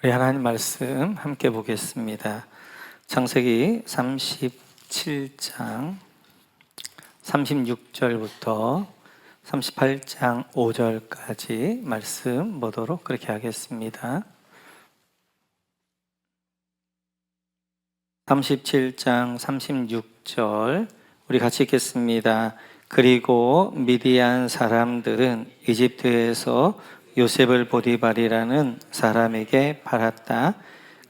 우리 하나님 말씀 함께 보겠습니다. 창세기 37장 36절부터 38장 5절까지 말씀 보도록 그렇게 하겠습니다. 37장 36절 우리 같이 읽겠습니다. 그리고 미디안 사람들은 이집트에서 요셉을 보디발이라는 사람에게 팔았다.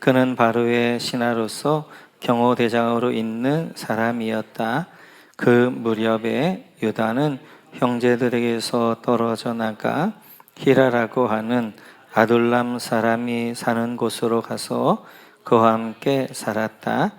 그는 바로의 신하로서 경호대장으로 있는 사람이었다. 그 무렵에 유다는 형제들에게서 떨어져 나가 히라라고 하는 아둘람 사람이 사는 곳으로 가서 그와 함께 살았다.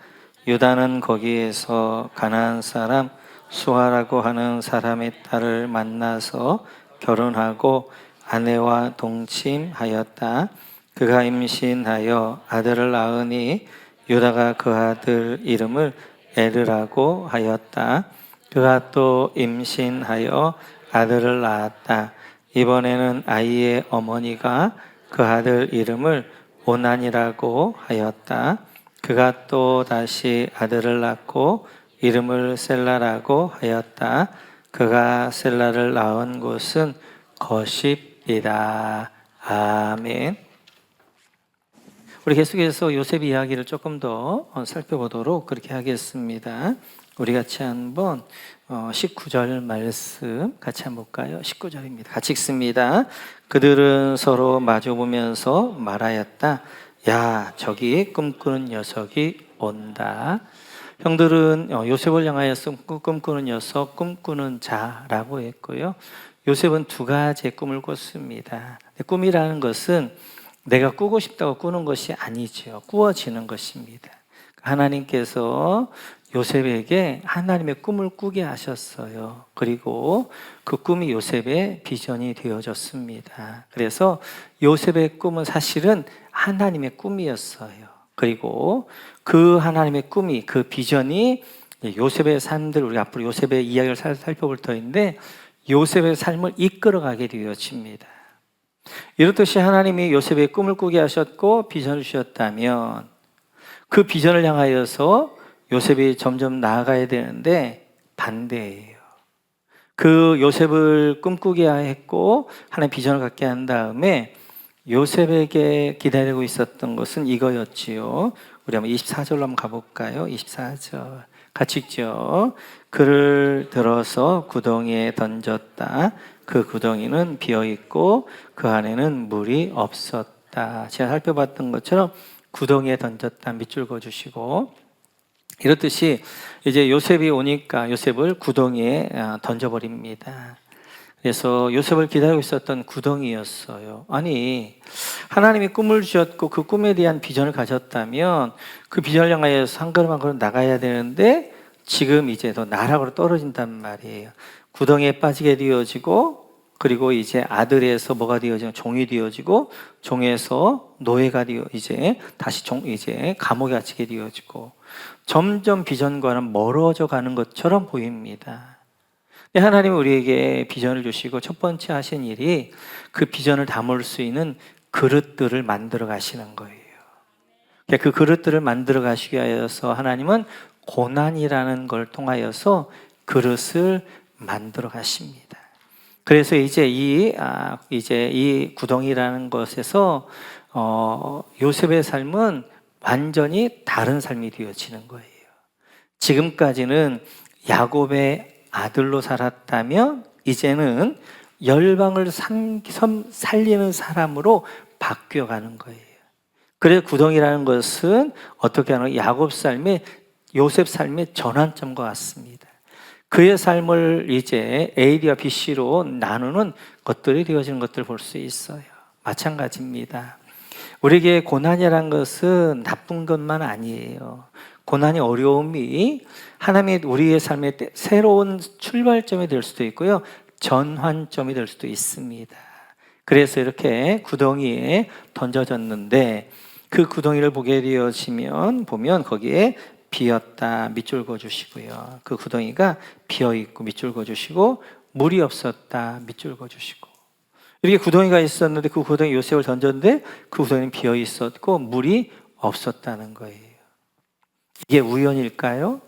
유다는 거기에서 가나안 사람 수아라고 하는 사람의 딸을 만나서 결혼하고 아내와 동침하였다. 그가 임신하여 아들을 낳으니 유다가 그 아들 이름을 에르라고 하였다. 그가 또 임신하여 아들을 낳았다. 이번에는 아이의 어머니가 그 아들 이름을 오난이라고 하였다. 그가 또 다시 아들을 낳고 이름을 셀라라고 하였다. 그가 셀라를 낳은 곳은 거십이다. 아멘. 우리 계속해서 요셉 이야기를 조금 더 살펴보도록 그렇게 하겠습니다. 우리 같이 한번 19절 말씀 같이 한번 볼까요? 19절입니다. 같이 읽습니다. 그들은 서로 마주보면서 말하였다. 야, 저기 꿈꾸는 녀석이 온다. 형들은 요셉을 향하여서 꿈꾸는 녀석, 꿈꾸는 자라고 했고요. 요셉은 두 가지의 꿈을 꿨습니다. 꿈이라는 것은 내가 꾸고 싶다고 꾸는 것이 아니죠. 꾸어지는 것입니다. 하나님께서 요셉에게 하나님의 꿈을 꾸게 하셨어요. 그리고 그 꿈이 요셉의 비전이 되어졌습니다. 그래서 요셉의 꿈은 사실은 하나님의 꿈이었어요. 그리고 그 하나님의 꿈이, 그 비전이 요셉의 삶들, 우리 앞으로 요셉의 이야기를 살펴볼 터인데 요셉의 삶을 이끌어가게 되어집니다. 이렇듯이 하나님이 요셉의 꿈을 꾸게 하셨고 비전을 주셨다면 그 비전을 향하여서 요셉이 점점 나아가야 되는데 반대예요. 그 요셉을 꿈꾸게 했고 하나님 비전을 갖게 한 다음에 요셉에게 기다리고 있었던 것은 이거였지요. 우리 한번 24절로 한번 가볼까요? 24절 같이 읽죠. 그를 들어서 구덩이에 던졌다. 그 구덩이는 비어있고 그 안에는 물이 없었다. 제가 살펴봤던 것처럼 구덩이에 던졌다. 밑줄 그어주시고 이렇듯이 이제 요셉이 오니까 요셉을 구덩이에 던져버립니다. 그래서 요셉을 기다리고 있었던 구덩이였어요. 아니, 하나님이 꿈을 주셨고 그 꿈에 대한 비전을 가졌다면 그 비전을 향하여서 한 걸음 한 걸음 나가야 되는데 지금 이제 더 나락으로 떨어진단 말이에요. 구덩이에 빠지게 되어지고 그리고 이제 아들에서 뭐가 되어지고 종이 되어지고 종에서 노예가 되어 이제 다시 이제 감옥에 갇히게 되어지고 점점 비전과는 멀어져 가는 것처럼 보입니다. 하나님은 우리에게 비전을 주시고 첫 번째 하신 일이 그 비전을 담을 수 있는 그릇들을 만들어 가시는 거예요. 그 그릇들을 만들어 가시기 위해서 하나님은 고난이라는 걸 통하여서 그릇을 만들어 가십니다. 그래서 이제 이 구덩이라는 것에서 요셉의 삶은 완전히 다른 삶이 되어지는 거예요. 지금까지는 야곱의 아들로 살았다면 이제는 열방을 살리는 사람으로 바뀌어가는 거예요. 그래서 구덩이라는 것은 어떻게 하는 요셉 삶의 전환점과 같습니다. 그의 삶을 이제 A와 BC로 나누는 것들이 되어지는 것들을 볼 수 있어요. 마찬가지입니다. 우리에게 고난이라는 것은 나쁜 것만 아니에요. 고난이 어려움이 하나님이 우리의 삶의 새로운 출발점이 될 수도 있고요. 전환점이 될 수도 있습니다. 그래서 이렇게 구덩이에 던져졌는데 그 구덩이를 보게 되어지면 보면 거기에 비었다 밑줄 그어주시고요. 그 구덩이가 비어있고 밑줄 그어주시고 물이 없었다 밑줄 그어주시고 이렇게 구덩이가 있었는데 그 구덩이에 요셉을 던졌는데 그 구덩이는 비어 있었고 물이 없었다는 거예요. 이게 우연일까요?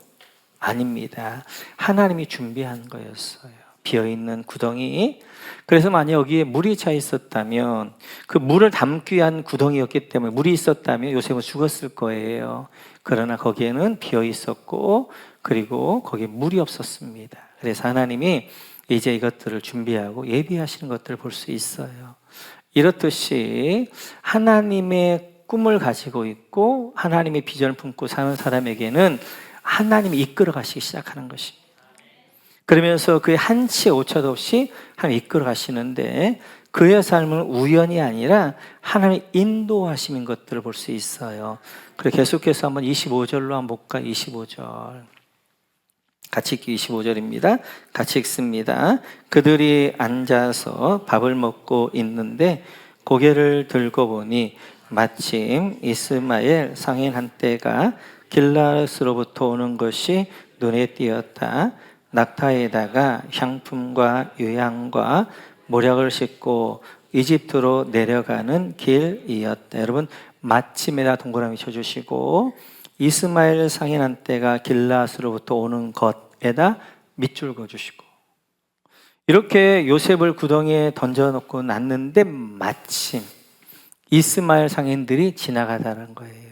아닙니다. 하나님이 준비한 거였어요. 비어있는 구덩이. 그래서 만약 여기에 물이 차 있었다면 그 물을 담기 위한 구덩이였기 때문에 물이 있었다면 요셉은 죽었을 거예요. 그러나 거기에는 비어 있었고 그리고 거기에 물이 없었습니다. 그래서 하나님이 이제 이것들을 준비하고 예비하시는 것들을 볼 수 있어요. 이렇듯이 하나님의 꿈을 가지고 있고 하나님의 비전을 품고 사는 사람에게는 하나님이 이끌어 가시기 시작하는 것입니다. 그러면서 그의 한치의 오차도 없이 하나님 이끌어 가시는데 그의 삶은 우연이 아니라 하나님의 인도하심인 것들을 볼 수 있어요. 그리고 계속해서 한번 25절로 한번 볼까? 25절. 같이 읽기 25절입니다. 같이 읽습니다. 그들이 앉아서 밥을 먹고 있는데 고개를 들고 보니 마침 이스마엘 상인 한떼가 길라스로부터 오는 것이 눈에 띄었다. 낙타에다가 향품과 유향과 모략을 싣고 이집트로 내려가는 길이었다. 여러분 마침에다 동그라미 쳐주시고 이스마엘 상인 한떼가 길라스로부터 오는 것에다 밑줄 그어주시고 이렇게 요셉을 구덩이에 던져놓고 놨는데 마침 이스마엘 상인들이 지나가다는 거예요.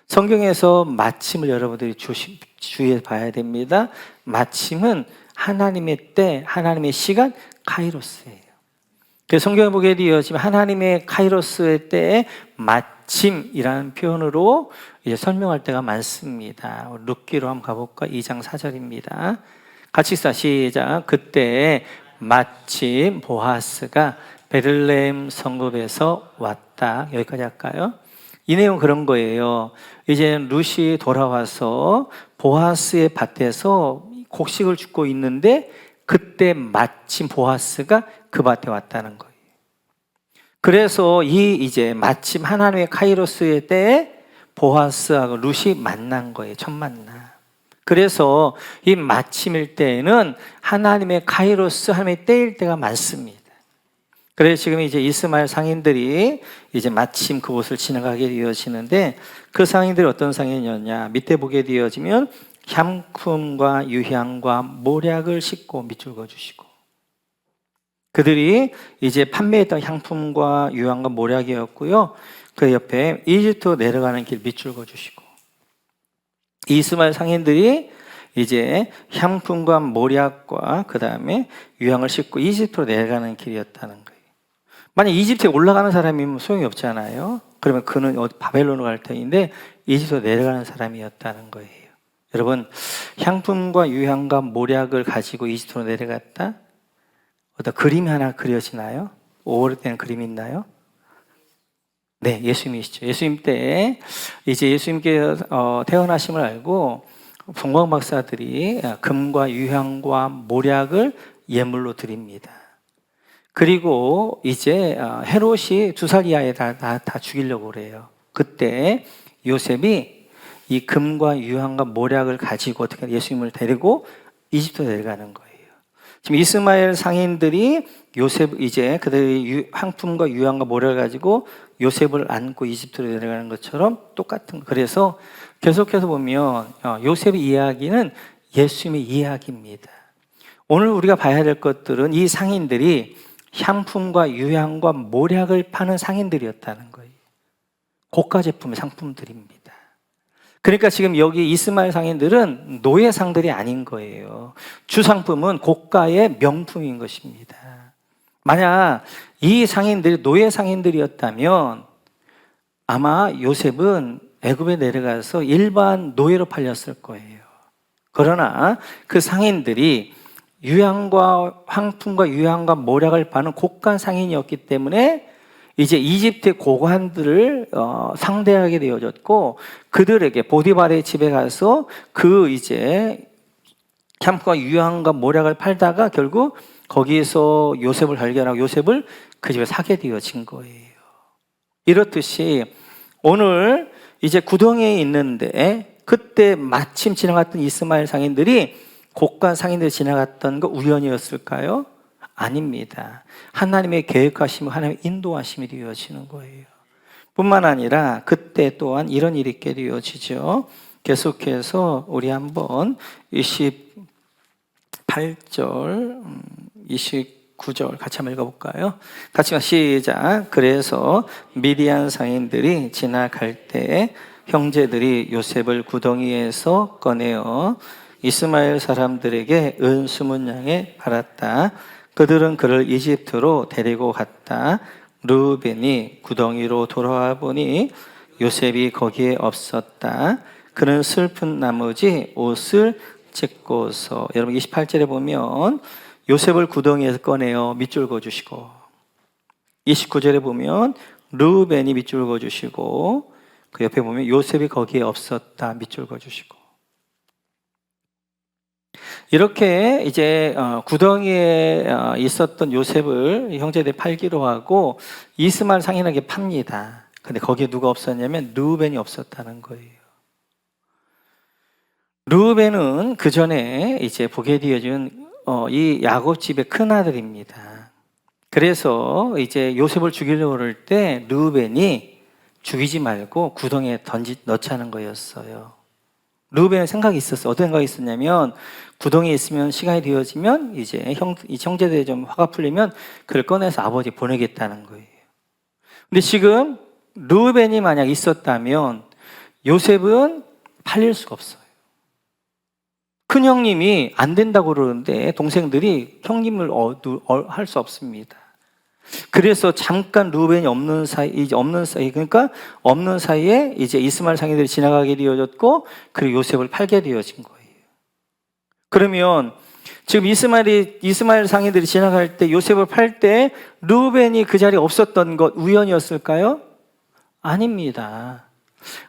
성경에서 마침을 여러분들이 주의해 봐야 됩니다. 마침은 하나님의 때, 하나님의 시간, 카이로스예요. 그래서 성경에 보게 되어지면 하나님의 카이로스의 때에 마침이라는 표현으로 이제 설명할 때가 많습니다. 룻기로 한번 가볼까? 2장 4절입니다. 같이 읽자. 시작. 그때 마침 보아스가 베들레헴 성읍에서 왔다. 여기까지 할까요? 이 내용은 그런 거예요. 이제 룻이 돌아와서 보아스의 밭에서 곡식을 줍고 있는데 그때 마침 보아스가 그 밭에 왔다는 거예요. 그래서 이제 마침 하나님의 카이로스의 때에 보아스하고 룻이 만난 거예요. 첫 만남. 그래서 이 마침일 때에는 하나님의 카이로스, 하나님의 때일 때가 많습니다. 그래서 지금 이제 이스마엘 상인들이 이제 마침 그곳을 지나가게 되어지는데 그 상인들이 어떤 상인이었냐? 밑에 보게 되어지면 향품과 유향과 모략을 싣고 밑줄 그어주시고 그들이 이제 판매했던 향품과 유향과 모략이었고요. 그 옆에 이집트로 내려가는 길 밑줄 그어주시고 이스마엘 상인들이 이제 향품과 모략과 그 다음에 유향을 싣고 이집트로 내려가는 길이었다는 거예요. 만약 이집트에 올라가는 사람이면 소용이 없잖아요. 그러면 그는 어디 바벨론으로 갈 터인데 이집트로 내려가는 사람이었다는 거예요. 여러분 향품과 유향과 모략을 가지고 이집트로 내려갔다? 어떤 그림이 하나 그려지나요? 오래된 그림이 있나요? 네, 예수님이시죠. 예수님 때 이제 예수님께 태어나심을 알고 동방 박사들이 금과 유향과 모략을 예물로 드립니다. 그리고 이제 헤롯이 2살 이하에 다 죽이려고 그래요. 그때 요셉이 이 금과 유향과 모략을 가지고 어떻게 예수님을 데리고 이집트로 내려가는 거예요. 지금 이스마엘 상인들이 요셉 이제 그들이 향품과 유향과 모략을 가지고 요셉을 안고 이집트로 내려가는 것처럼 똑같은 거. 그래서 계속해서 보면 요셉의 이야기는 예수님의 이야기입니다. 오늘 우리가 봐야 될 것들은 이 상인들이 향품과 유향과 모략을 파는 상인들이었다는 거예요. 고가 제품의 상품들입니다. 그러니까 지금 여기 이스마엘 상인들은 노예상들이 아닌 거예요. 주상품은 고가의 명품인 것입니다. 만약 이 상인들이 노예 상인들이었다면 아마 요셉은 애굽에 내려가서 일반 노예로 팔렸을 거예요. 그러나 그 상인들이 유향과 향품과 유향과 모략을 파는 고가 상인이었기 때문에 이제 이집트의 고관들을 상대하게 되어졌고 그들에게 보디발의 집에 가서 그 이제 향품과 유향과 모략을 팔다가 결국 거기에서 요셉을 발견하고 요셉을 그 집에 사게 되어진 거예요. 이렇듯이 오늘 이제 구덩이에 있는데 그때 마침 지나갔던 이스마엘 상인들이 고가 상인들이 지나갔던 거 우연이었을까요? 아닙니다. 하나님의 계획하심과 하나님의 인도하심이 되어지는 거예요. 뿐만 아니라 그때 또한 이런 일이 있게 되어지죠. 계속해서 우리 한번 28절, 29절 같이 한번 읽어볼까요? 같이 시작. 그래서 미디안 상인들이 지나갈 때 형제들이 요셉을 구덩이에서 꺼내어 이스마엘 사람들에게 은 20냥에 팔았다. 그들은 그를 이집트로 데리고 갔다. 르우벤이 구덩이로 돌아와 보니 요셉이 거기에 없었다. 그는 슬픈 나머지 옷을 찢고서, 여러분 28절에 보면 요셉을 구덩이에서 꺼내어 밑줄 그어주시고, 29절에 보면 르우벤이 밑줄 그어주시고, 그 옆에 보면 요셉이 거기에 없었다 밑줄 그어주시고, 이렇게 이제 구덩이에 있었던 요셉을 형제들이 팔기로 하고 이스마엘 상인에게 팝니다. 근데 거기에 누가 없었냐면 르우벤이 없었다는 거예요. 르우벤은 그 전에 이제 보게 되어진 이 야곱 집의 큰 아들입니다. 그래서 이제 요셉을 죽이려고 그럴 때 르우벤이 죽이지 말고 구덩이에 넣자는 거였어요. 르우벤의 생각이 있었어요. 어떤 생각이 있었냐면 구덩이에 있으면 시간이 되어지면 이제 이 형제들이 좀 화가 풀리면 그를 꺼내서 아버지 보내겠다는 거예요. 근데 지금 르우벤이 만약 있었다면 요셉은 팔릴 수가 없어요. 큰 형님이 안 된다고 그러는데 동생들이 형님을 할 수 없습니다. 그래서 잠깐 르우벤이 없는 사이, 그러니까 없는 사이에 이제 이스마엘 상인들이 지나가게 되어졌고, 그리고 요셉을 팔게 되어진 거예요. 그러면 지금 이스마엘 상인들이 지나갈 때 요셉을 팔 때 르우벤이 그 자리에 없었던 것 우연이었을까요? 아닙니다.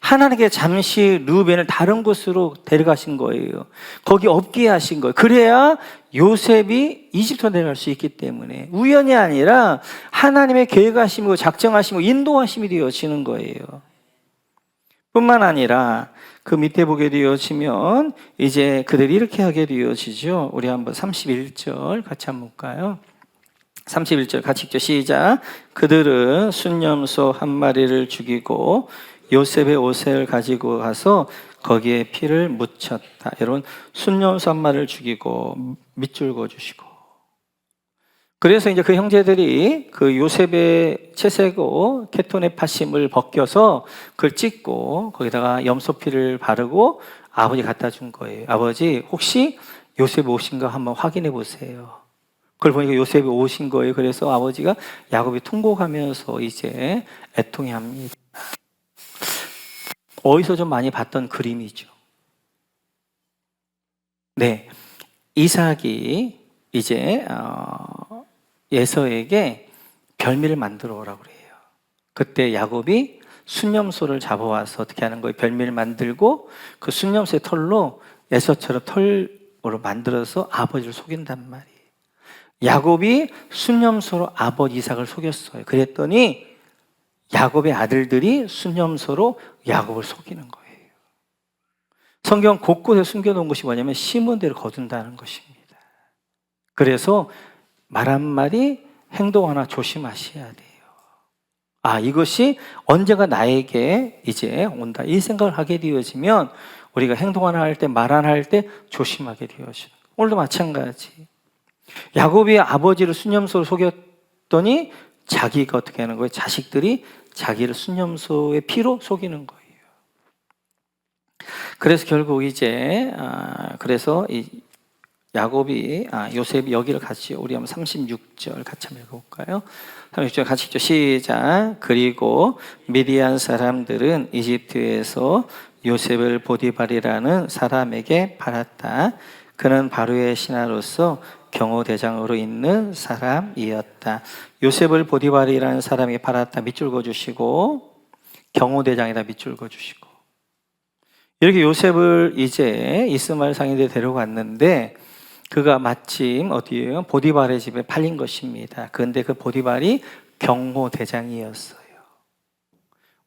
하나님께 잠시 르우벤을 다른 곳으로 데려가신 거예요. 거기 없게 하신 거예요. 그래야 요셉이 이집트로 내려갈 수 있기 때문에 우연이 아니라 하나님의 계획하심이고 작정하심이고 인도하심이 되어지는 거예요. 뿐만 아니라 그 밑에 보게 되어지면 이제 그들이 이렇게 하게 되어지죠. 우리 한번 31절 같이 한번 볼까요? 31절 같이 읽죠. 시작. 그들은 순념소 한 마리를 죽이고 요셉의 옷을 가지고 가서 거기에 피를 묻혔다. 여러분, 순념소 한 마리를 죽이고 밑줄 그어주시고, 그래서 이제 그 형제들이 그 요셉의 채색옷 케토네 파심을 벗겨서 그걸 찢고 거기다가 염소피를 바르고 아버지 갖다 준 거예요. 아버지 혹시 요셉 옷인가 한번 확인해 보세요. 그걸 보니까 요셉이 옷인 거예요. 그래서 아버지가 야곱이 통곡하면서 이제 애통해합니다. 어디서 좀 많이 봤던 그림이죠. 네, 이삭이 이제 에서에게 별미를 만들어 오라고 그래요. 그때 야곱이 순념소를 잡아와서 어떻게 하는 거예요? 별미를 만들고 그 순념소의 털로 에서처럼 털으로 만들어서 아버지를 속인단 말이에요. 야곱이 순념소로 아버지 이삭을 속였어요. 그랬더니 야곱의 아들들이 순념소로 야곱을 속이는 거예요. 성경 곳곳에 숨겨놓은 것이 뭐냐면 심은 대로 거둔다는 것입니다. 그래서 말 한마디 행동 하나 조심하셔야 돼요. 아, 이것이 언제가 나에게 이제 온다, 이 생각을 하게 되어지면 우리가 행동 하나 할 때, 말 하나 할 때 조심하게 되어지는 거예요. 오늘도 마찬가지. 야곱이 아버지를 순념소로 속였더니 자기가 어떻게 하는 거예요? 자식들이 자기를 순념소의 피로 속이는 거예요. 그래서 결국 이제 그래서 이 야곱이 요셉이 여기를 같이, 우리 한번 36절 같이 한번 읽어볼까요? 36절 같이 읽죠. 시작. 그리고 미디안 사람들은 이집트에서 요셉을 보디발이라는 사람에게 팔았다. 그는 바로의 신하로서 경호대장으로 있는 사람이었다. 요셉을 보디발이라는 사람에게 팔았다. 밑줄 그어주시고, 경호대장에다 밑줄 그어주시고, 이렇게 요셉을 이제 이스마엘 상인들이 데려갔는데 그가 마침 어디에요? 보디발의 집에 팔린 것입니다. 그런데 그 보디발이 경호대장이었어요.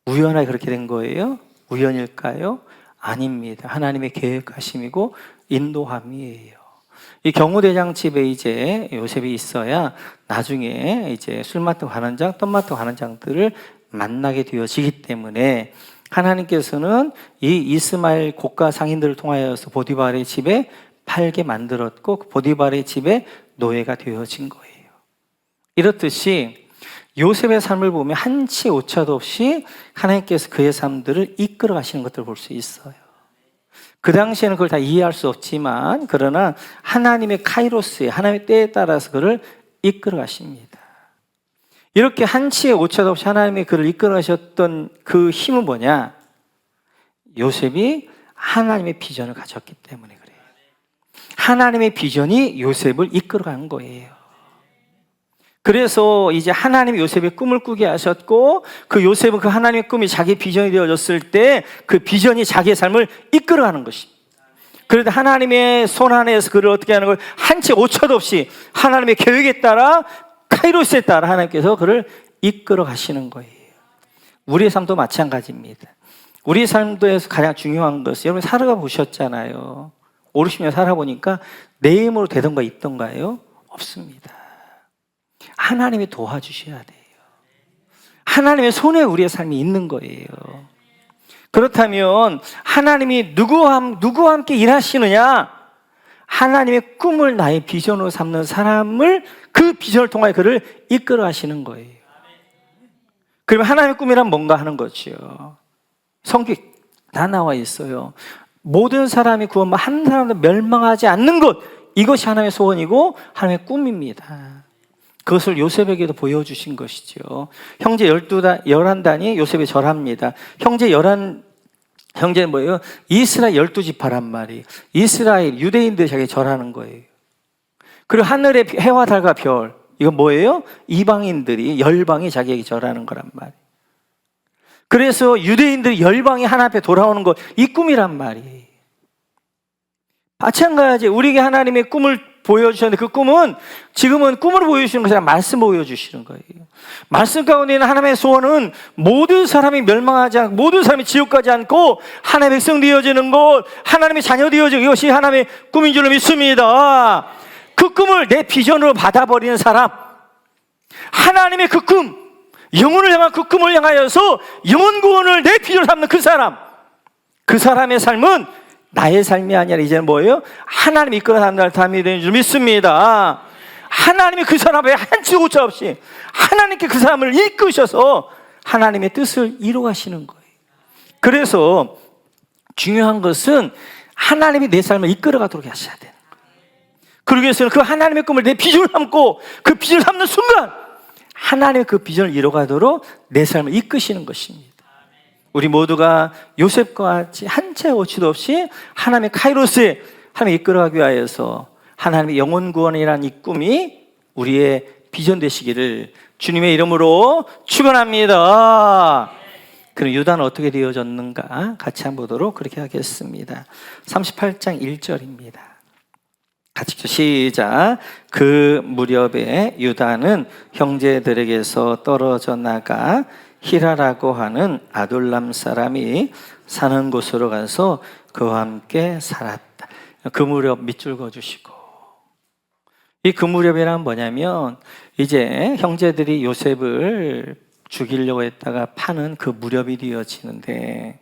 우연하게 그렇게 된 거예요? 우연일까요? 아닙니다. 하나님의 계획하심이고 인도함이에요. 이 경호대장 집에 이제 요셉이 있어야 나중에 이제 술 맡고 가는 장, 떡 맡고 가는 장들을 만나게 되어지기 때문에 하나님께서는 이 이스마엘 고가 상인들을 통하여서 보디발의 집에 팔게 만들었고 보디발의 집에 노예가 되어진 거예요. 이렇듯이 요셉의 삶을 보면 한치 오차도 없이 하나님께서 그의 삶들을 이끌어 가시는 것들을 볼 수 있어요. 그 당시에는 그걸 다 이해할 수 없지만 그러나 하나님의 카이로스에 하나님의 때에 따라서 그를 이끌어 가십니다. 이렇게 한치의 오차도 없이 하나님이 그를 이끌어 가셨던 그 힘은 뭐냐? 요셉이 하나님의 비전을 가졌기 때문에 그래요. 하나님의 비전이 요셉을 이끌어 간 거예요. 그래서 이제 하나님이 요셉의 꿈을 꾸게 하셨고 그 요셉은 그 하나님의 꿈이 자기 비전이 되어졌을 때 그 비전이 자기의 삶을 이끌어가는 것입니다. 그런데 하나님의 손 안에서 그를 어떻게 하는 걸 한치 오차도 없이 하나님의 계획에 따라 카이로스에 따라 하나님께서 그를 이끌어 가시는 거예요. 우리의 삶도 마찬가지입니다. 우리의 삶도에서 가장 중요한 것은 여러분 살아가 보셨잖아요. 50년 살아보니까 내 힘으로 되던가 있던가요? 없습니다. 하나님이 도와주셔야 돼요. 하나님의 손에 우리의 삶이 있는 거예요. 그렇다면 하나님이 누구와 함께 일하시느냐? 하나님의 꿈을 나의 비전으로 삼는 사람을 그 비전을 통하여 그를 이끌어 가시는 거예요. 그러면 하나님의 꿈이란 뭔가 하는 거죠. 성경 다 나와 있어요. 모든 사람이 구원, 한 사람도 멸망하지 않는 것, 이것이 하나님의 소원이고 하나님의 꿈입니다. 그것을 요셉에게도 보여주신 것이죠. 형제 11단이 요셉에 절합니다. 형제는 뭐예요? 이스라엘 12지파란 말이에요. 이스라엘 유대인들이 자기에 절하는 거예요. 그리고 하늘의 해와 달과 별, 이건 뭐예요? 이방인들이 열방이 자기에게 절하는 거란 말이에요. 그래서 유대인들이 열방이 하나 앞에 돌아오는 것, 이 꿈이란 말이에요. 마찬가지 우리에게 하나님의 꿈을 보여주셨는데 그 꿈은 지금은 꿈으로 보여주시는 것이 아니라 말씀으로 보여주시는 거예요. 말씀 가운데 있는 하나님의 소원은 모든 사람이 멸망하지 않고 모든 사람이 지옥 가지 않고 하나님의 백성 되어지는 것, 하나님의 자녀 되어지는 이것이 하나님의 꿈인 줄로 믿습니다. 그 꿈을 내 비전으로 받아버리는 사람, 하나님의 그 꿈, 영혼을 향한 그 꿈을 향하여서 영혼 구원을 내 비전으로 삼는 그 사람, 그 사람의 삶은 나의 삶이 아니라 이제는 뭐예요? 하나님이 이끌어 가는 삶이 되는 줄 믿습니다. 하나님이 그 사람의 한치 오차 없이 하나님께 그 사람을 이끄셔서 하나님의 뜻을 이루어 가시는 거예요. 그래서 중요한 것은 하나님이 내 삶을 이끌어 가도록 하셔야 되는 거예요. 그러기 위해서는 그 하나님의 꿈을 내 비전을 담고 그 비전을 담는 순간 하나님의 그 비전을 이루어 가도록 내 삶을 이끄시는 것입니다. 우리 모두가 요셉과 같이 한치 오차도 없이 하나님의 카이로스에 하나님이 이끌어가기 위하여서 하나님의 영혼 구원이라는 이 꿈이 우리의 비전 되시기를 주님의 이름으로 축원합니다. 그럼 유다는 어떻게 되어졌는가 같이 한번 보도록 그렇게 하겠습니다. 38장 1절입니다. 같이 시작. 그 무렵에 유다는 형제들에게서 떨어져 나가 히라라고 하는 아둘람 사람이 사는 곳으로 가서 그와 함께 살았다. 그 무렵 밑줄 그어주시고, 이 그 무렵이란 뭐냐면 이제 형제들이 요셉을 죽이려고 했다가 파는 그 무렵이 되어지는데,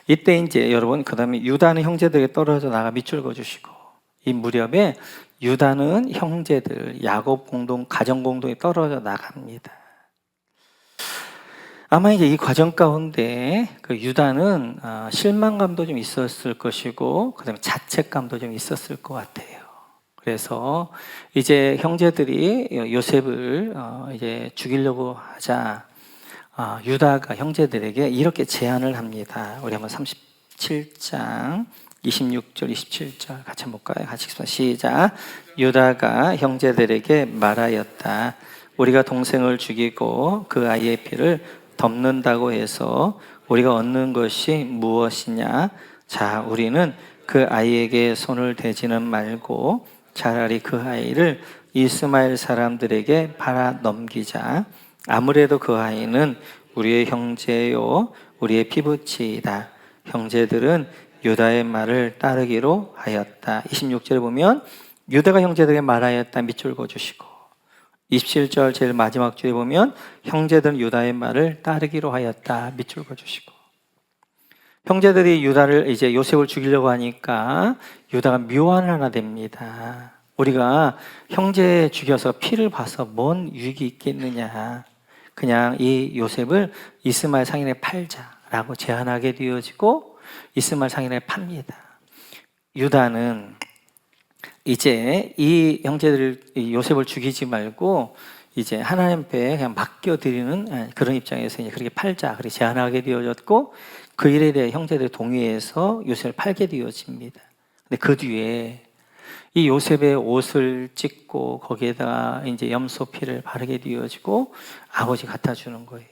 이때 이제 여러분 그 다음에 유다는 형제들에게 떨어져 나가 밑줄 그어주시고, 이 무렵에 유다는 형제들 야곱 가정 공동에 떨어져 나갑니다. 아마 이제 이 과정 가운데 그 유다는 실망감도 좀 있었을 것이고, 그다음에 자책감도 좀 있었을 것 같아요. 그래서 이제 형제들이 요셉을 이제 죽이려고 하자 유다가 형제들에게 이렇게 제안을 합니다. 우리 한번 37장 26절, 27절 같이 한번 볼까요? 같이 시작. 유다가 형제들에게 말하였다. 우리가 동생을 죽이고 그 아이의 피를 덮는다고 해서 우리가 얻는 것이 무엇이냐? 자, 우리는 그 아이에게 손을 대지는 말고 차라리 그 아이를 이스마엘 사람들에게 팔아 넘기자. 아무래도 그 아이는 우리의 형제요 우리의 피부치이다. 형제들은 유다의 말을 따르기로 하였다. 26절에 보면 유다가 형제들에게 말하였다. 밑줄 그어주시고 27절 제일 마지막 줄에 보면 형제들은 유다의 말을 따르기로 하였다. 밑줄 그어주시고 형제들이 유다를 이제 요셉을 죽이려고 하니까 유다가 묘안을 하나 됩니다. 우리가 형제 죽여서 피를 봐서 뭔 유익이 있겠느냐. 그냥 이 요셉을 이스마엘 상인에 팔자라고 제안하게 되어지고 이스마엘 상인에 팝니다. 유다는 이제 이 형제들 요셉을 죽이지 말고 이제 하나님 앞에 그냥 맡겨드리는 그런 입장에서 이제 그렇게 팔자 그렇게 제안하게 되어졌고 그 일에 대해 형제들이 동의해서 요셉을 팔게 되어집니다. 근데 그 뒤에 이 요셉의 옷을 찢고 거기에다가 이제 염소피를 바르게 되어지고 아버지 갖다 주는 거예요.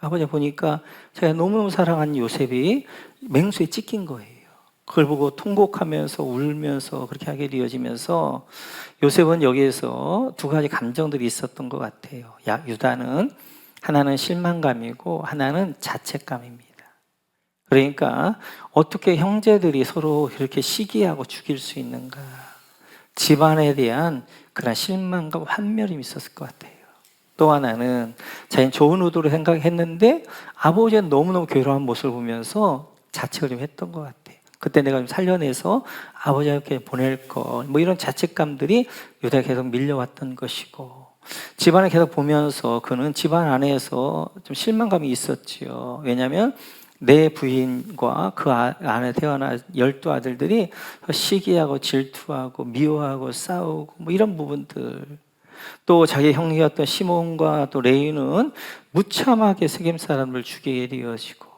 아버지 보니까 제가 너무너무 사랑하는 요셉이 맹수에 찢긴 거예요. 그걸 보고 통곡하면서 울면서 그렇게 하게 되어지면서 요셉은 여기에서 두 가지 감정들이 있었던 것 같아요. 유다는 하나는 실망감이고 하나는 자책감입니다. 그러니까 어떻게 형제들이 서로 이렇게 시기하고 죽일 수 있는가. 집안에 대한 그런 실망감, 환멸이 있었을 것 같아요. 또 하나는 자기는 좋은 의도로 생각했는데 아버지는 너무너무 괴로운 모습을 보면서 자책을 좀 했던 것 같아요. 그때 내가 좀 살려내서 아버지에게 보낼 거, 뭐 이런 자책감들이 유다에 계속 밀려왔던 것이고, 집안을 계속 보면서 그는 집안 안에서 좀 실망감이 있었지요. 왜냐하면 내 부인과 그 안에 태어난 12아들들이 시기하고 질투하고 미워하고 싸우고 뭐 이런 부분들, 또 자기 형이었던 시몬과 또 레위는 무참하게 세겜 사람을 죽이게 되어지고,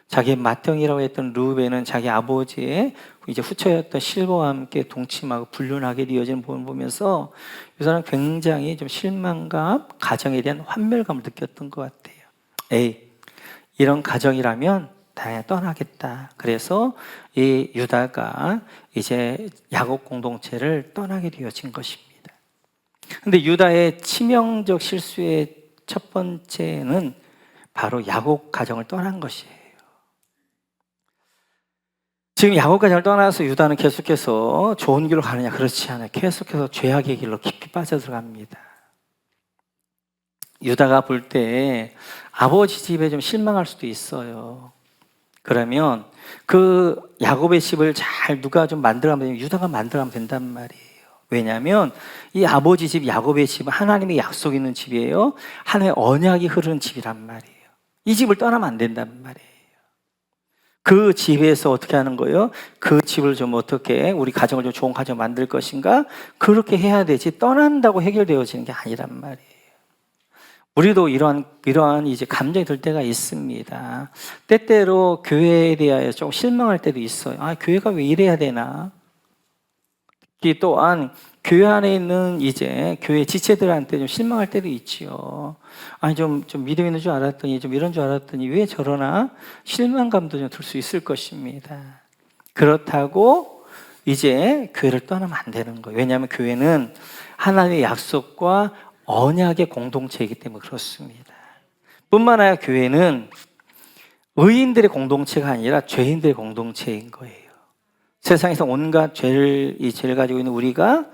자기 맏형이라고 했던 루벤은 자기 아버지의 이제 후처였던 실버와 함께 동침하고 불륜하게 되어지는 부분을 보면서 이 사람은 굉장히 좀 실망감, 가정에 대한 환멸감을 느꼈던 것 같아요. 이런 가정이라면 당연히 떠나겠다. 그래서 이 유다가 이제 야곱 공동체를 떠나게 되어진 것입니다. 근데 유다의 치명적 실수의 첫 번째는 바로 야곱 가정을 떠난 것이에요. 지금 야곱 가정을 떠나서 유다는 계속해서 좋은 길로 가느냐? 그렇지 않아요. 계속해서 죄악의 길로 깊이 빠져들어갑니다. 유다가 볼 때 아버지 집에 좀 실망할 수도 있어요. 그러면 그 야곱의 집을 잘 누가 좀 만들어가면 유다가 만들어가면 된단 말이에요. 왜냐하면 이 아버지 집 야곱의 집은 하나님의 약속이 있는 집이에요. 하나님의 언약이 흐르는 집이란 말이에요. 이 집을 떠나면 안 된단 말이에요. 그 집에서 어떻게 하는 거예요? 그 집을 좀 어떻게 우리 가정을 좀 좋은 가정 만들 것인가? 그렇게 해야 되지 떠난다고 해결되어지는 게 아니란 말이에요. 우리도 이러한 이제 감정이 들 때가 있습니다. 때때로 교회에 대하여 좀 실망할 때도 있어요. 교회가 왜 이래야 되나? 특히 또한 교회 안에 있는 이제 교회 지체들한테 좀 실망할 때도 있지요. 좀 믿음 있는 줄 알았더니 좀 이런 줄 알았더니 왜 저러나? 실망감도 좀 들 수 있을 것입니다. 그렇다고 이제 교회를 떠나면 안 되는 거예요. 왜냐하면 교회는 하나님의 약속과 언약의 공동체이기 때문에 그렇습니다. 뿐만 아니라 교회는 의인들의 공동체가 아니라 죄인들의 공동체인 거예요. 세상에서 온갖 죄를 가지고 있는 우리가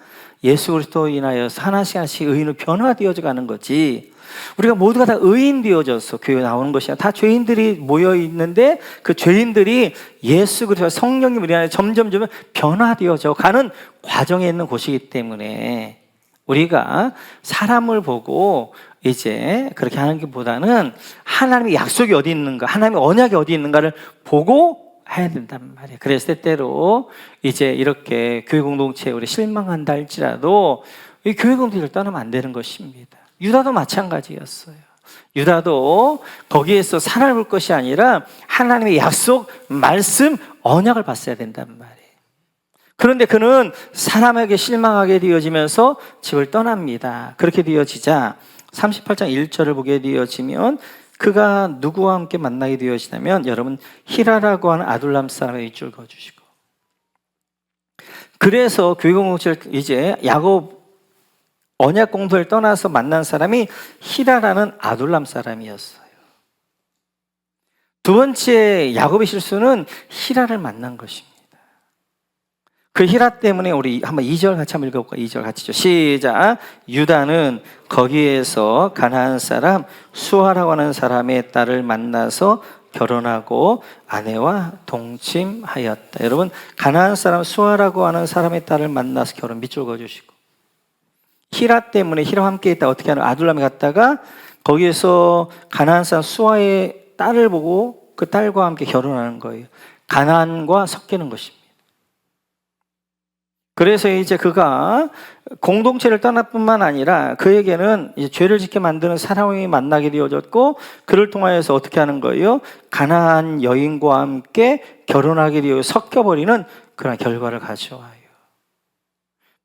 예수 그리스도로 인하여서 하나씩 하나씩 의인으로 변화되어져 가는 거지, 우리가 모두가 다 의인 되어져서 교회에 나오는 것이 아니라 다 죄인들이 모여 있는데 그 죄인들이 예수 그리스도 성령님 우리 안에 점점 변화되어져 가는 과정에 있는 곳이기 때문에 우리가 사람을 보고 이제 그렇게 하는 것보다는 하나님의 약속이 어디 있는가, 하나님의 언약이 어디 있는가를 보고 해야 된단 말이에요. 그래서 때때로 이제 이렇게 교회 공동체에 우리 실망한다 할지라도 이 교회 공동체를 떠나면 안 되는 것입니다. 유다도 마찬가지였어요. 유다도 거기에서 살아볼 것이 아니라 하나님의 약속, 말씀, 언약을 봤어야 된단 말이에요. 그런데 그는 사람에게 실망하게 되어지면서 집을 떠납니다. 그렇게 되어지자 38장 1절을 보게 되어지면 그가 누구와 함께 만나게 되어지냐면, 여러분 히라라고 하는 아둘람 사람의 밑줄 그어주시고, 그래서 교회 공동체를 이제 야곱 언약 공동을 떠나서 만난 사람이 히라라는 아둘람 사람이었어요. 두 번째 야곱의 실수는 히라를 만난 것입니다. 그 히라 때문에 우리 한번 2절 같이 한번 읽어볼까요? 2절 같이죠. 시작. 유다는 거기에서 가나안 사람 수아라고 하는 사람의 딸을 만나서 결혼하고 아내와 동침하였다. 여러분, 가나안 사람 수아라고 하는 사람의 딸을 만나서 결혼 밑줄 그어주시고, 히라 때문에 히라와 함께 있다 어떻게 하는 아둘람에 갔다가 거기에서 가나안 사람 수아의 딸을 보고 그 딸과 함께 결혼하는 거예요. 가나안과 섞이는 것입니다. 그래서 이제 그가 공동체를 떠날 뿐만 아니라 그에게는 이제 죄를 짓게 만드는 사람이 만나게 되어졌고, 그를 통하여서 어떻게 하는 거예요? 가나안 여인과 함께 결혼하게 되어 섞여버리는 그런 결과를 가져와요.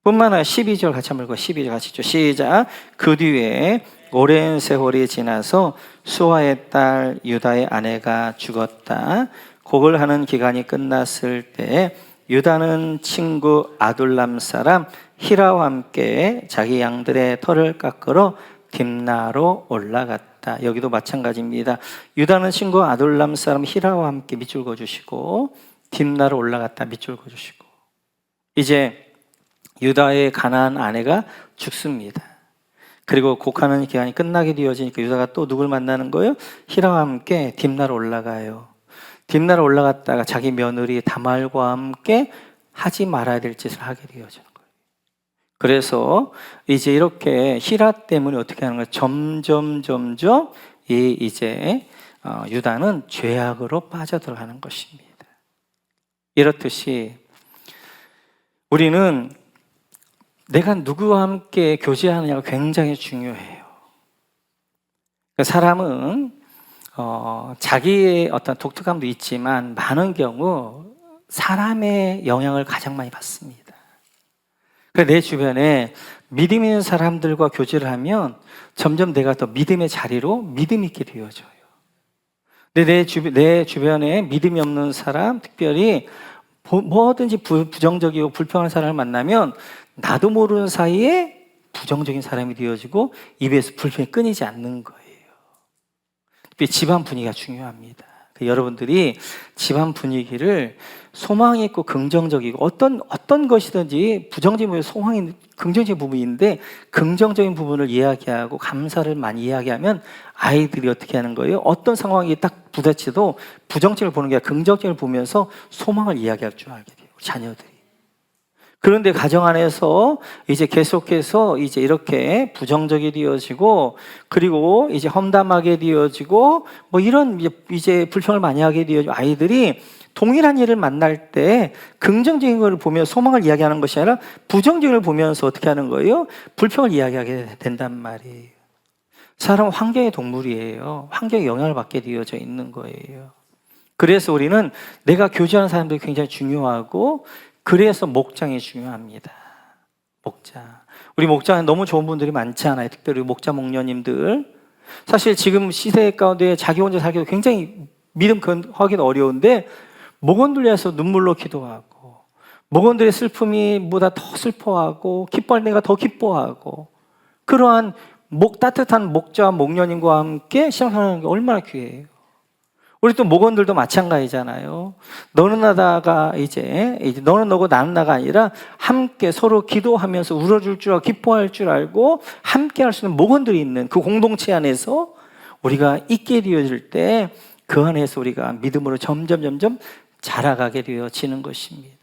뿐만 아니라 12절 같이 한번 읽고 12절 같이 죠. 시작. 그 뒤에 오랜 세월이 지나서 수아의 딸 유다의 아내가 죽었다. 곡을 하는 기간이 끝났을 때 유다는 친구 아둘람 사람 히라와 함께 자기 양들의 털을 깎으러 딥나로 올라갔다. 여기도 마찬가지입니다. 유다는 친구 아둘람 사람 히라와 함께 밑줄 그어주시고, 딥나로 올라갔다 밑줄 그어주시고, 이제 유다의 가나안 아내가 죽습니다. 그리고 곡하는 기간이 끝나게 되어지니까 유다가 또 누굴 만나는 거예요? 히라와 함께 딥나로 올라가요. 딥나로 올라갔다가 자기 며느리 다말과 함께 하지 말아야 될 짓을 하게 되어지는 거예요. 그래서 이제 이렇게 히라 때문에 어떻게 하는 거예요? 점점 이제 유다는 죄악으로 빠져들어가는 것입니다. 이렇듯이 우리는 내가 누구와 함께 교제하느냐가 굉장히 중요해요. 사람은 자기의 어떤 독특함도 있지만 많은 경우 사람의 영향을 가장 많이 받습니다. 그래서 내 주변에 믿음 있는 사람들과 교제를 하면 점점 내가 더 믿음의 자리로 믿음 있게 되어져요. 근데 내 주변에 믿음이 없는 사람, 특별히 뭐든지 부정적이고 불평하는 사람을 만나면 나도 모르는 사이에 부정적인 사람이 되어지고 입에서 불평이 끊이지 않는 거예요. 집안 분위기가 중요합니다. 여러분들이 집안 분위기를 소망이 있고 긍정적이고 어떤 것이든지 부정적인 부분이 소망이 긍정적인 부분인데 긍정적인 부분을 이야기하고 감사를 많이 이야기하면 아이들이 어떻게 하는 거예요? 어떤 상황이 딱 부딪혀도 부정적을 보는 게 아니라 긍정적을 보면서 소망을 이야기할 줄 알게 돼요. 우리 자녀들이. 그런데 가정 안에서 이제 계속해서 이제 이렇게 부정적이 되어지고, 그리고 이제 험담하게 되어지고, 뭐 이런 이제 불평을 많이 하게 되어지고, 아이들이 동일한 일을 만날 때 긍정적인 걸 보며 소망을 이야기하는 것이 아니라 부정적인 걸 보면서 어떻게 하는 거예요? 불평을 이야기하게 된단 말이에요. 사람은 환경의 동물이에요. 환경에 영향을 받게 되어져 있는 거예요. 그래서 우리는 내가 교제하는 사람들이 굉장히 중요하고, 그래서 목장이 중요합니다. 목장. 우리 목장에 너무 좋은 분들이 많잖아요. 특별히 목자 목녀님들. 사실 지금 시대 가운데 자기 혼자 살기도 굉장히 믿음 하기는 어려운데, 목원들에서 눈물로 기도하고, 목원들의 슬픔이 보다 더 슬퍼하고, 기뻐할 때가 더 기뻐하고, 그러한 따뜻한 목자와 목녀님과 함께 신앙생활하는 게 얼마나 귀해요. 우리 또 목원들도 마찬가지잖아요. 너는 나다가 이제 너는 너고 나는 나가 아니라 함께 서로 기도하면서 울어줄 줄 알고 기뻐할 줄 알고 함께 할 수 있는 목원들이 있는 그 공동체 안에서 우리가 있게 되어질 때 그 안에서 우리가 믿음으로 점점 자라가게 되어지는 것입니다.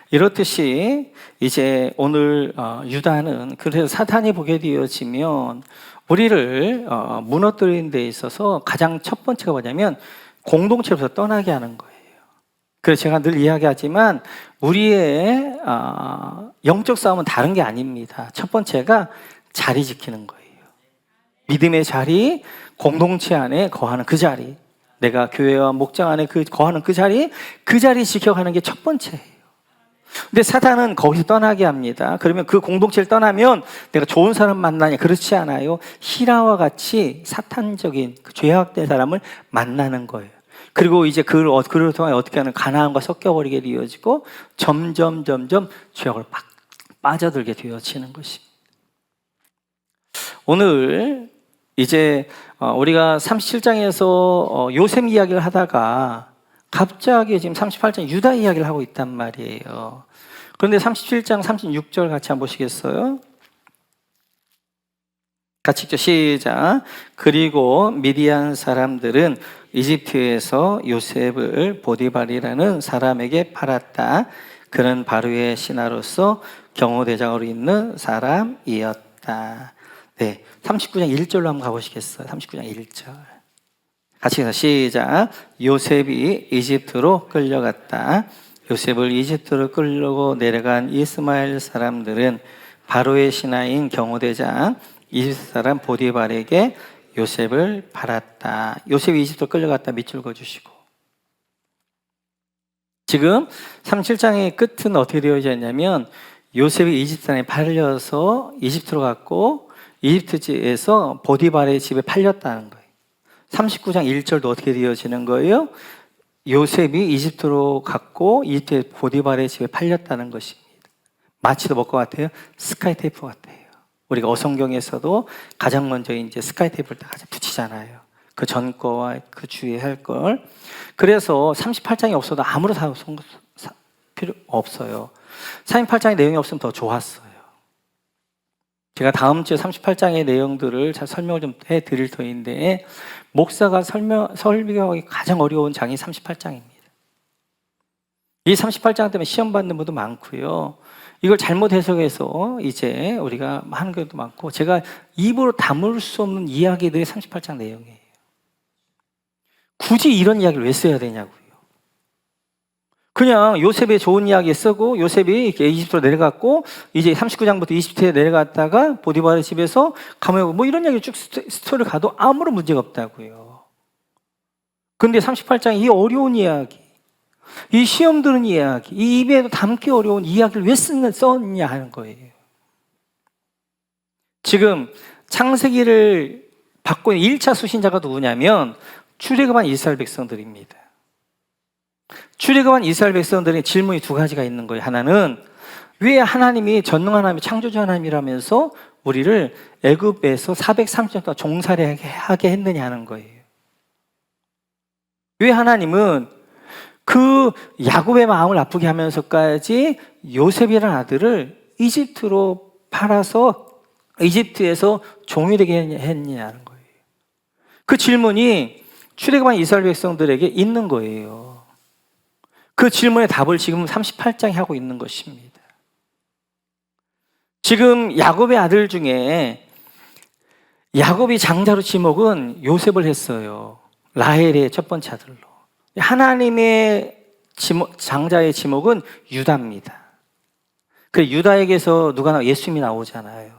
이렇듯이 이제 오늘 유다는 그래서 사탄이 보게 되어지면 우리를 무너뜨리는 데 있어서 가장 첫 번째가 뭐냐면 공동체로서 떠나게 하는 거예요. 그래서 제가 늘 이야기하지만 우리의 영적 싸움은 다른 게 아닙니다. 첫 번째가 자리 지키는 거예요. 믿음의 자리, 공동체 안에 거하는 그 자리, 내가 교회와 목장 안에 거하는 그 자리 지켜가는 게 첫 번째예요. 근데 사탄은 거기서 떠나게 합니다. 그러면 그 공동체를 떠나면 내가 좋은 사람 만나냐? 그렇지 않아요. 히라와 같이 사탄적인 죄악된 사람을 만나는 거예요. 그리고 이제 그를 통해 어떻게 하는 가나안과 섞여버리게 되어지고 점점 죄악을 빠져들게 되어지는 것입니다. 오늘 이제 우리가 37장에서 요셉 이야기를 하다가 갑자기 지금 38장 유다 이야기를 하고 있단 말이에요. 그런데 37장 36절 같이 한번 보시겠어요? 같이 읽죠. 시작. 그리고 미디안 사람들은 이집트에서 요셉을 보디발이라는 사람에게 팔았다. 그는 바로의 신하로서 경호대장으로 있는 사람이었다. 네, 39장 1절로 한번 가보시겠어요? 39장 1절. 같이 해서 시작. 요셉이 이집트로 끌려갔다. 요셉을 이집트로 끌려고 내려간 이스마엘 사람들은 바로의 신하인 경호대장 이집트 사람 보디발에게 요셉을 팔았다. 요셉이 이집트로 끌려갔다. 밑줄 그어주시고. 지금 37장의 끝은 어떻게 되어져 있냐면 요셉이 이집트에 팔려서 이집트로 갔고 이집트에서 보디발의 집에 팔렸다는 거예요. 39장 1절도 어떻게 되어지는 거예요? 요셉이 이집트로 갔고 이집트 보디발의 집에 팔렸다는 것입니다. 마치도 뭐것 같아요? 스카이테이프 같아요. 우리가 어성경에서도 가장 먼저 이제 스카이테이프를 다 붙이잖아요. 그 전 거와 그 주위에 할 걸. 그래서 38장이 없어도 아무런 필요 없어요. 38장의 내용이 없으면 더 좋았어요. 제가 다음 주에 38장의 내용들을 잘 설명을 좀 해드릴 터인데 목사가 설교하기 가장 어려운 장이 38장입니다. 이 38장 때문에 시험 받는 분도 많고요. 이걸 잘못 해석해서 이제 우리가 하는 것도 많고 제가 입으로 담을 수 없는 이야기들이 38장 내용이에요. 굳이 이런 이야기를 왜 써야 되냐고요. 그냥 요셉의 좋은 이야기 쓰고 요셉이 이집트로 내려갔고 이제 39장부터 이집트에 내려갔다가 보디발의 집에서 감옥에 뭐 이런 이야기 쭉 스토리를 가도 아무런 문제가 없다고요. 근데 38장 이 어려운 이야기, 이 시험 드는 이야기, 이 입에도 담기 어려운 이야기를 왜 썼냐 하는 거예요. 지금 창세기를 받고 있는 1차 수신자가 누구냐면 출애굽한 이스라엘 백성들입니다. 출애굽한 이스라엘 백성들의 질문이 두 가지가 있는 거예요. 하나는 왜 하나님이 전능한 하나님이 창조주 하나님이라면서 우리를 애굽에서 430년 동안 종살이 하게 했느냐 하는 거예요. 왜 하나님은 그 야곱의 마음을 아프게 하면서까지 요셉이라는 아들을 이집트로 팔아서 이집트에서 종이 되게 했냐는 거예요. 그 질문이 출애굽한 이스라엘 백성들에게 있는 거예요. 그 질문의 답을 지금 38장에 하고 있는 것입니다. 지금 야곱의 아들 중에 야곱이 장자로 지목은 요셉을 했어요. 라헬의 첫 번째 아들로. 하나님의 장자의 지목은 유다입니다. 그래서 유다에게서 예수님이 나오잖아요.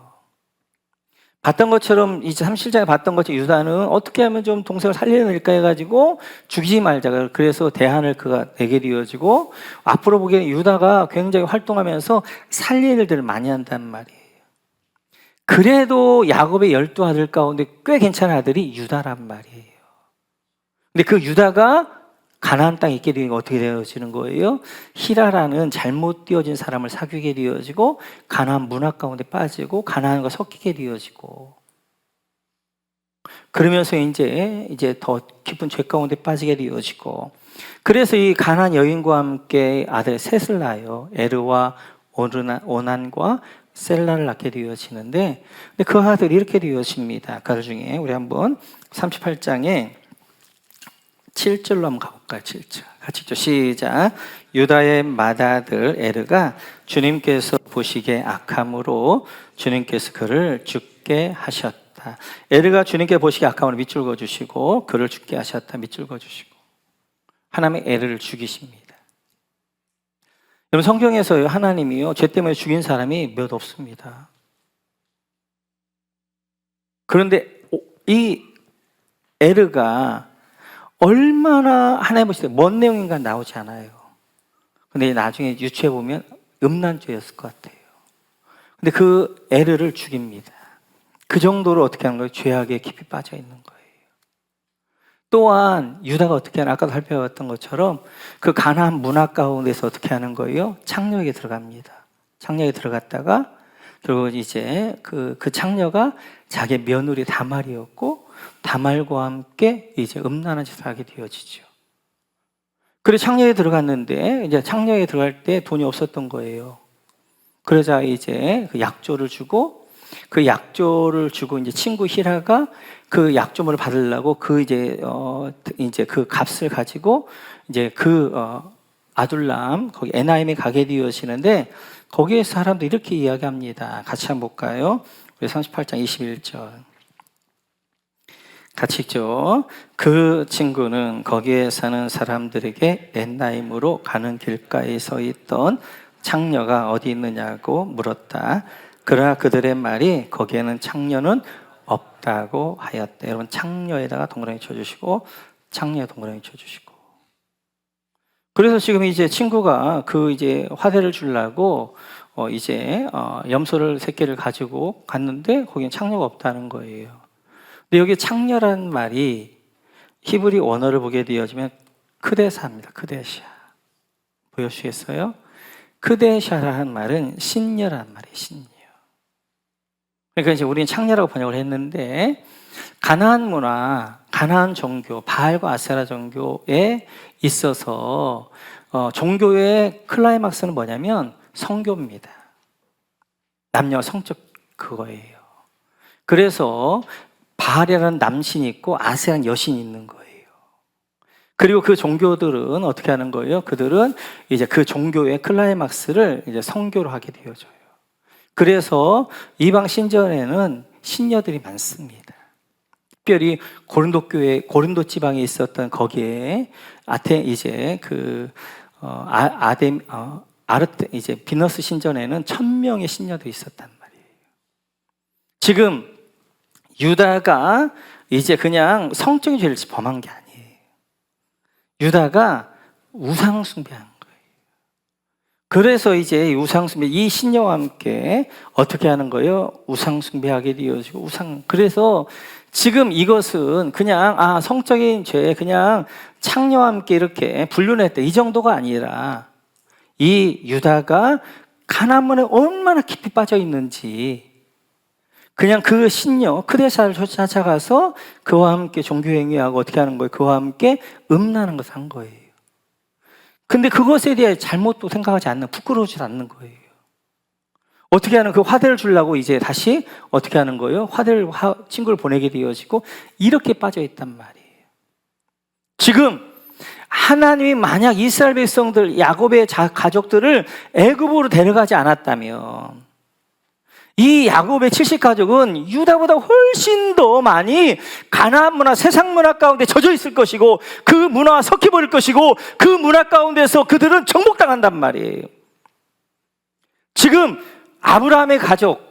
봤던 것처럼 이제 37장에 봤던 것처럼 유다는 어떻게 하면 좀 동생을 살려낼까 해가지고 죽이지 말자. 그래서 대안을 그가 내게 되어지고 앞으로 보기에는 유다가 굉장히 활동하면서 살릴 일들을 많이 한단 말이에요. 그래도 야곱의 12아들 가운데 꽤 괜찮은 아들이 유다란 말이에요. 근데 그 유다가 가나안 땅에 있게 되면 어떻게 되어지는 거예요? 히라라는 잘못 되어진 사람을 사귀게 되어지고 가나안 문화 가운데 빠지고 가나안과 섞이게 되어지고 그러면서 이제 더 깊은 죄 가운데 빠지게 되어지고 그래서 이 가나안 여인과 함께 아들 셋을 낳아요. 에르와 오난과 셀라를 낳게 되어지는데 근데 그 아들이 이렇게 되어집니다. 그 아들 중에 우리 한번 38장에 7절로 한번 가볼까요? 7절. 같이 읽죠. 시작. 유다의 맏아들 에르가 주님께서 보시기에 악함으로 주님께서 그를 죽게 하셨다. 에르가 주님께 보시기에 악함으로 밑줄 그어주시고 그를 죽게 하셨다. 밑줄 그어주시고 하나님의 에르를 죽이십니다. 여러분 성경에서요 하나님이요 죄 때문에 죽인 사람이 몇 없습니다. 그런데 이 에르가 얼마나 하나님 보실 때 뭔 내용인가 나오지 않아요. 근데 나중에 유추해 보면 음란죄였을 것 같아요. 근데 그 에르를 죽입니다. 그 정도로 어떻게 하는 거예요? 죄악에 깊이 빠져 있는 거예요. 또한 유다가 어떻게 하나 아까도 살펴봤던 것처럼 그 가나안 문화 가운데서 어떻게 하는 거예요? 창녀에게 들어갑니다. 창녀에게 들어갔다가 그리고 이제 그 창녀가 자기 며느리 다말이었고 다말과 함께 이제 음란한 짓을 하게 되어지죠. 그래서 창녀에 들어갔는데 이제 창녀에 들어갈 때 돈이 없었던 거예요. 그러자 이제 그 약조를 주고 이제 친구 히라가 그 약조물을 받으려고 이제 그 값을 가지고 이제 아둘람 거기 에나임에 가게 되어지는데 거기에 사람도 이렇게 이야기합니다. 같이 한번 볼까요? 우리 38장 21절 같이 읽죠. 그 친구는 거기에 사는 사람들에게 엔나임으로 가는 길가에 서 있던 창녀가 어디 있느냐고 물었다. 그러나 그들의 말이 거기에는 창녀는 없다고 하였다. 여러분 창녀에다가 동그라미 쳐주시고 창녀에 동그라미 쳐주시고. 그래서 지금 이제 친구가 이제 화대를 주려고 염소를 3개를 가지고 갔는데 거기는 창녀가 없다는 거예요. 근데 여기 창녀라는 말이 히브리 원어를 보게 되어지면 크데샤입니다. 크데샤. 보여주시겠어요? 크데샤라는 말은 신녀라는 말이에요. 신녀. 그러니까 이제 우리는 창녀라고 번역을 했는데 가나안 문화, 가나안 종교, 바알과 아세라 종교에 있어서 종교의 클라이막스는 뭐냐면 성교입니다. 남녀 성적 그거예요. 그래서 바알이라는 남신이 있고 아세라는 여신이 있는 거예요. 그리고 그 종교들은 어떻게 하는 거예요? 그들은 이제 그 종교의 클라이막스를 이제 성교로 하게 되어져요. 그래서 이방 신전에는 신녀들이 많습니다. 특별히 고린도 지방에 있었던 거기에 이제 비너스 신전에는 1000명의 신녀들이 있었단 말이에요. 지금 유다가 이제 그냥 성적인 죄를 범한 게 아니에요. 유다가 우상 숭배한 거예요. 그래서 이제 우상 숭배, 이 신녀와 함께 어떻게 하는 거예요? 우상 숭배하게 되어지고 그래서 지금 이것은 그냥 성적인 죄, 그냥 창녀와 함께 이렇게 불륜했다 이 정도가 아니라 이 유다가 가나안문에 얼마나 깊이 빠져 있는지 그냥 그 신녀 크데샤를 쫓아가서 그와 함께 종교행위하고 어떻게 하는 거예요? 그와 함께 음란한 것을 한 거예요. 근데 그것에 대해 잘못도 생각하지 않는, 부끄러워지지 않는 거예요. 어떻게 하는 그 화대를 주려고 이제 다시 어떻게 하는 거예요? 친구를 보내게 되어지고 이렇게 빠져 있단 말이에요. 지금 하나님이 만약 이스라엘 백성들, 야곱의 가족들을 애굽으로 데려가지 않았다면 이 야곱의 70가족은 유다보다 훨씬 더 많이 가나안 문화, 세상 문화 가운데 젖어 있을 것이고 그 문화와 섞여버릴 것이고 그 문화 가운데서 그들은 정복당한단 말이에요. 지금 아브라함의 가족,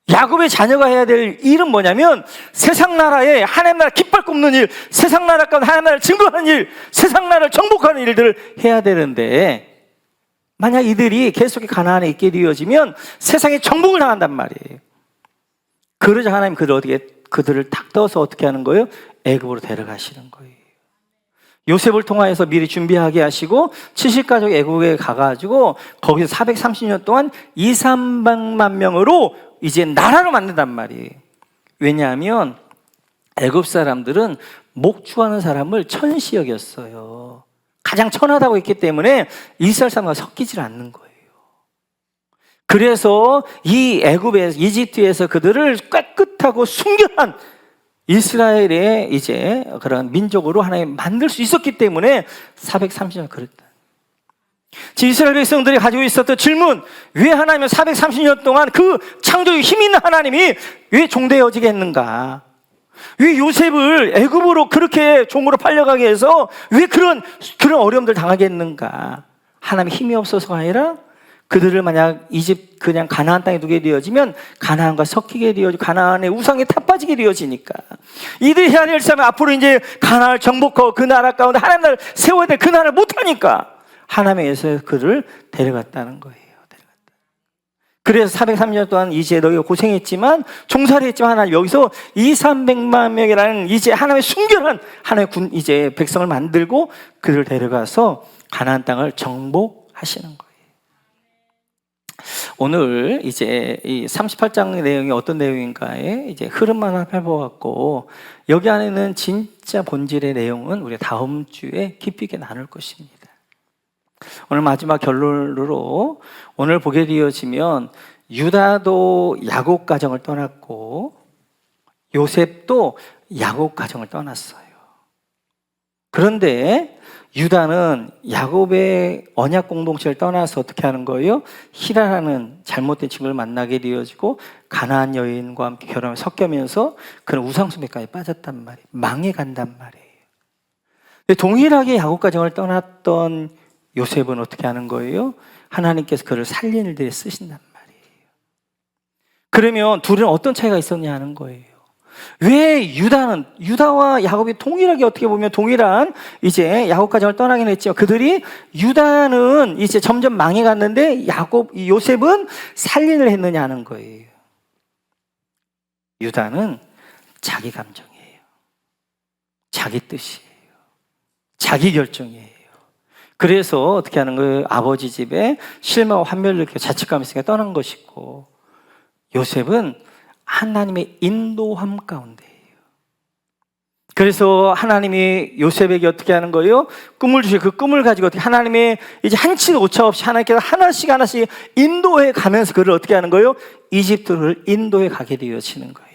야곱의 자녀가 해야 될 일은 뭐냐면 세상 나라에 하나님 나라 깃발 꼽는 일, 세상 나라 가운데 하나님 나라를 증거하는 일, 세상 나라를 정복하는 일들을 해야 되는데 만약 이들이 계속해 가나안에 있게 되어지면 세상에 정복을 당한단 말이에요. 그러자 하나님 그들을 탁 떠서 어떻게 하는 거예요? 애굽으로 데려가시는 거예요. 요셉을 통하여서 미리 준비하게 하시고 70가족 애굽에 가가지고 거기서 430년 동안 200~300만 명으로 이제 나라로 만든단 말이에요. 왜냐하면 애굽 사람들은 목축하는 사람을 천시 여겼어요. 가장 천하다고 했기 때문에 이스라엘 사람과 섞이질 않는 거예요. 그래서 이 이집트에서 그들을 깨끗하고 순결한 이스라엘의 이제 그런 민족으로 하나님 만들 수 있었기 때문에 430년 그랬다. 이스라엘 백성들이 가지고 있었던 질문, 왜 하나님은 430년 동안 그 창조의 힘 있는 하나님이 왜 종되어지게 했는가? 왜 요셉을 애굽으로 그렇게 종으로 팔려가게 해서 왜 그런 어려움들 당하게 했는가? 하나님의 힘이 없어서가 아니라 그들을 만약 그냥 가나안 땅에 두게 되어지면 가나안과 섞이게 되어지고 가나안의 우상에 탑빠지게 되어지니까 이들이 해야 될 사람은 앞으로 이제 가나안을 정복하고 그 나라 가운데 하나님 나라를 세워야 될 그 나라를 못하니까 하나님에서 그를 데려갔다는 거예요. 그래서 430년 동안 이제 너희가 고생했지만 종살이 했지만 하나님 여기서 200~300만 명이라는 이제 하나님의 순결한 하나님의 이제 백성을 만들고 그들을 데려가서 가나안 땅을 정복하시는 거예요. 오늘 이제 이 38장 내용이 어떤 내용인가에 이제 흐름만 살펴봤고, 여기 안에는 진짜 본질의 내용은 우리 다음 주에 깊이 있게 나눌 것입니다. 오늘 마지막 결론으로 오늘 보게 되어지면 유다도 야곱 가정을 떠났고 요셉도 야곱 가정을 떠났어요. 그런데 유다는 야곱의 언약 공동체를 떠나서 어떻게 하는 거예요? 히라라는 잘못된 친구를 만나게 되어지고 가나안 여인과 함께 결혼을 섞이면서 그런 우상숭배까지 빠졌단 말이에요. 망해간단 말이에요. 근데 동일하게 야곱 가정을 떠났던 요셉은 어떻게 하는 거예요? 하나님께서 그를 살리는 일들에 쓰신단 말이에요. 그러면 둘은 어떤 차이가 있었냐 하는 거예요. 왜 유다와 야곱이 동일하게 어떻게 보면 동일한 이제 야곱 가정을 떠나긴 했죠. 그들이 유다는 이제 점점 망해갔는데 요셉은 살린을 했느냐 하는 거예요. 유다는 자기 감정이에요. 자기 뜻이에요. 자기 결정이에요. 그래서 어떻게 하는 거예요? 아버지 집에 실망과 환멸을 느끼고 자책감이 있으니까 떠난 것이고, 요셉은 하나님의 인도함 가운데예요. 그래서 하나님이 요셉에게 어떻게 하는 거예요? 꿈을 주시고 그 꿈을 가지고 어떻게 하나님의 이제 한치도 오차 없이 하나님께서 하나씩 인도해 가면서 그를 어떻게 하는 거예요? 이집트를 인도해 가게 되어지는 거예요.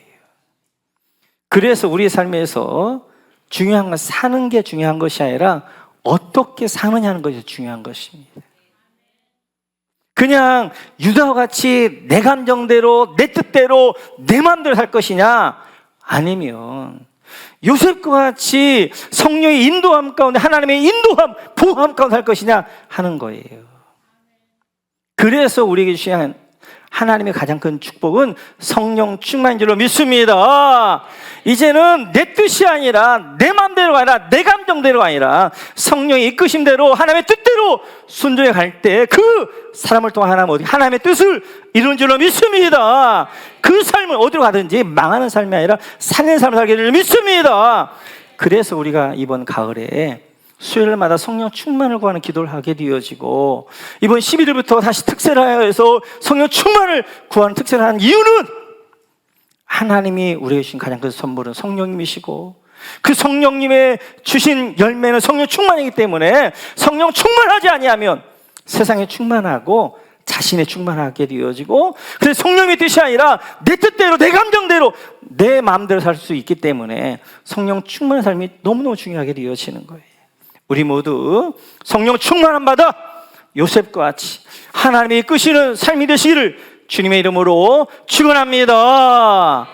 그래서 우리의 삶에서 중요한 건 사는 게 중요한 것이 아니라 어떻게 사느냐는 것이 중요한 것입니다. 그냥 유다와 같이 내 감정대로 내 뜻대로 내 마음대로 살 것이냐, 아니면 요셉과 같이 성령의 인도함 가운데 하나님의 인도함, 보호함 가운데 살 것이냐 하는 거예요. 그래서 우리에게 주신 하나님의 가장 큰 축복은 성령 충만인 줄로 믿습니다. 이제는 내 뜻이 아니라 내 마음대로가 아니라 내 감정대로가 아니라 성령의 이끄심대로 하나님의 뜻대로 순종해 갈 때 그 사람을 통해 하나님의 뜻을 이루는 줄로 믿습니다. 그 삶을 어디로 가든지 망하는 삶이 아니라 살리는 삶을 살게 되는 줄 믿습니다. 그래서 우리가 이번 가을에 수요일마다 성령 충만을 구하는 기도를 하게 되어지고, 이번 11일부터 다시 특세를 하여서 성령 충만을 구하는 특세를 하는 이유는 하나님이 우리에게 주신 가장 큰 선물은 성령님이시고, 그 성령님의 주신 열매는 성령 충만이기 때문에 성령 충만하지 아니하면 세상에 충만하고 자신의 충만하게 되어지고, 그래서 성령의 뜻이 아니라 내 뜻대로 내 감정대로 내 마음대로 살 수 있기 때문에 성령 충만한 삶이 너무너무 중요하게 되어지는 거예요. 우리 모두 성령 충만함 받아 요셉과 같이 하나님이 이끄시는 삶이 되시기를 주님의 이름으로 축원합니다.